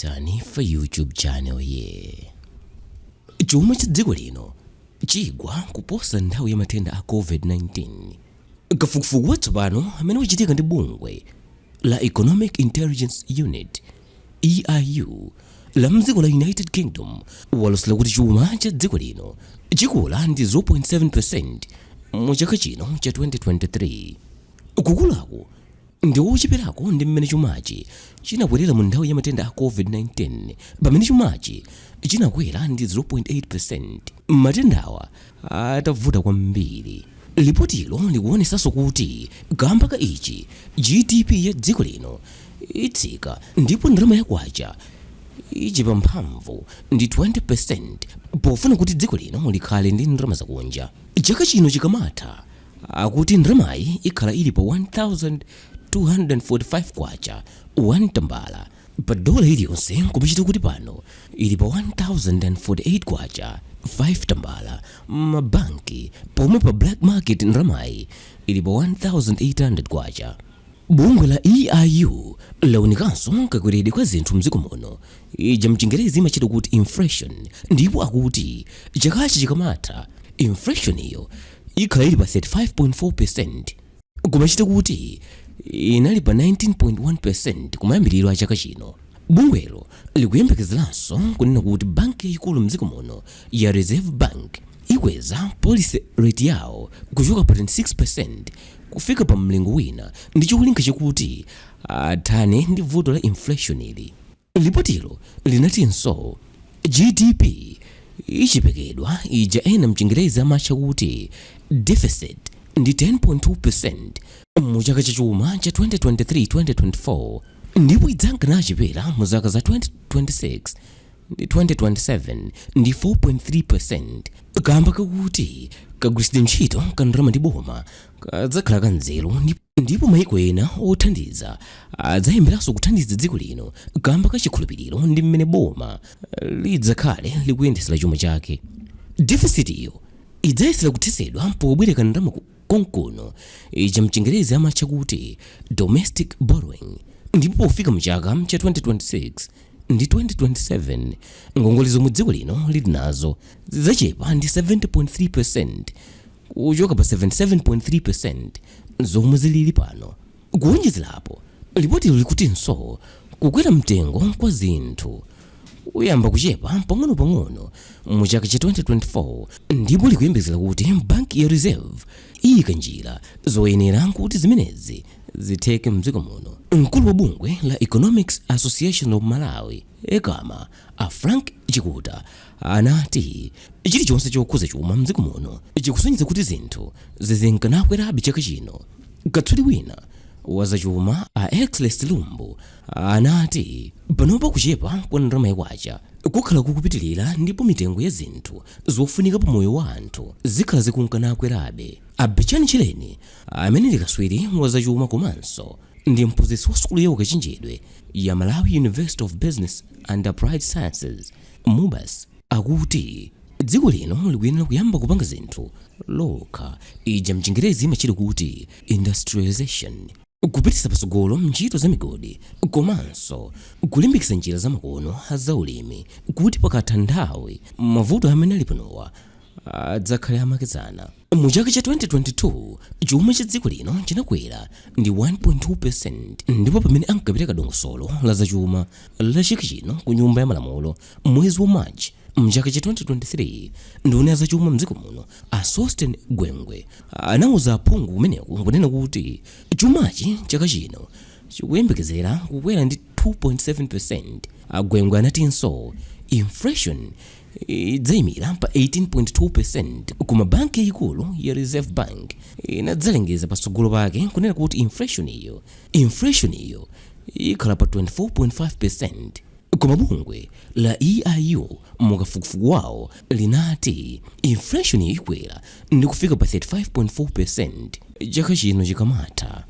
Tani fa YouTube channel ye. Chuma cha dziko lino chigwa kuposa nthawi ya matenda a COVID-19. Kafukufuku watsopano amene uchitika ndi bungwe la Economic Intelligence Unit EIU la mdziko la United Kingdom walosera kuti chuma cha dziko lino chikula ndi 0.7% mu chaka chino cha 2023. Kukulaku ndi wocheperako ndi mmene chumachi chinakwera mu nthawi ya matenda a COVID-19 pamene chumachi chinakwera ndi 0.8%. Matendawa atavuta kwambiri. Lipotilo likuonesanso kuti kamba ka ichi GDP ya dziko lino itsika ndipo ndalama yakwacha ichipa mphamvu ndi 20% pofuna kuti dziko lino likhale ndi ndalama zakunja. Chaka chino chikamatha akuti ndalamayi ikhala ili pa 1245 kwacha 1 tambala pa dola iliyonse, kumachita kuti pano ili pa 1048 kwacha 5 tambala mabanki, pomwe pa black market ndalamayi ili pa 1800 kwacha. Bungwe la EIU launikanso kakweredi kwa zinthu mdziko muno ija mchingerezi imachita kuti inflation, ndipo akuti chakachi chikamatha inflation iyo ikhala ili pa 35.4%, kumachita kuti inali pa 19.1% kumayambiriro a chaka chino. Bungwelo likuyembekezeranso kunena kuti banki yayikulu mdziko muno ya Reserve Bank ikweza policy rate yawo kuchoka pa 26% kufika pa mlingo wina ndi cholinga chakuti athane ndi vuto la inflation ili. Lipotilo linatinso GDP ichipekedwa ija ena mchingerezi amatcha kuti deficit ndi 10.2% mu chaka cha chuma cha 2023-2024, ndipo idzakana achipera mu zaka za 2026 ndi 2027 ndi 4.3%. Kamba kakuti kagwiritsidwe ntchito ka ndalama ndi boma kadzakhala kanzeru, ndipo mayiko ena othandiza adzayemberanso kuthandiza dziko lino kamba kachikhulupiriro ndi mmene boma lidzakhale likuyendesera chuma chake. Deficit iyo idzayesera kuthesedwa pobwereka ndalama konkuno ija mchingerezi amatcha kuti domestic borrowing, ndipo pofika mchaka cha 2026 ndi 2027 ngongole zomwe dziko lino lili nazo zidzachepa ndi 70.3% kuchoka pa 77.3% zomwe zilili pano. Kuwonjezerapo, lipotilo likutinso kukwera mtengo kwa zinthu uyamba kuchepa pang'ono-pang'ono mu chaka cha 2024, ndipo likuyembekeza kuti banki ya Reserve iyika njira zoyenera kuti zimenezi zitheke mdziko muno. Mkulu wa bungwe la Economics Association of Malawi ekama a Frank Chikuta anati chilichonse chokhuza chuma mdziko muno chikusonyeza kuti zinthu zizinkanakwerabe chaka chino. Katswiri wina wazachuma a Excellence Lumbu anati panopa kuchepa kwa ndalama yakwacha kukhala kukupitilira, ndipo mitengo ya zinthu zofunika pa moyo wa anthu zikhala zikunkanakwerabe. Abechani Chileni amene ndi kaswiri wazachuma komanso ndi mphunzitsi wa sukulu ya ukachenjedwe ya Malawi University of Business and Applied Sciences MUBAS akuti dziko lino likuyenera kuyamba kupanga zinthu lokha ija mchingerezi imachita kuti industrialization, kupititsa patsogolo ntchito za migodi komanso kulimbikitsa njira zamakono azaulimi kuti pakatha nthawi mavuto amene ali panowa adzakhale amakedzana. Mu chaka cha 2022 chuma cha dziko lino chinakwera ndi 1.2%, ndipo pamene ankapereka dongosolo la zachuma la chaka chino ku nyumba ya malamulo mwezi wa March mchaka cha 2023, nduna ya zachuma mdziko muno a Sosten Gwengwe anauza aphungu kumeneku kunena kuti chumachi chaka chino chikuyembekezera kukwera ndi 2.7%. Agwengwe anatinso inflation idzayimira pa 18.2%, kuma banki yayikulu ya Reserve Bank inadzalengeza patsogolo pake kunena kuti inflation iyo ikhala pa 24.5%. Koma bungwe la EIU mukafukufuku wawo linati inflation ikwera ndi kufika pa 35.4% chaka chino chikamatha.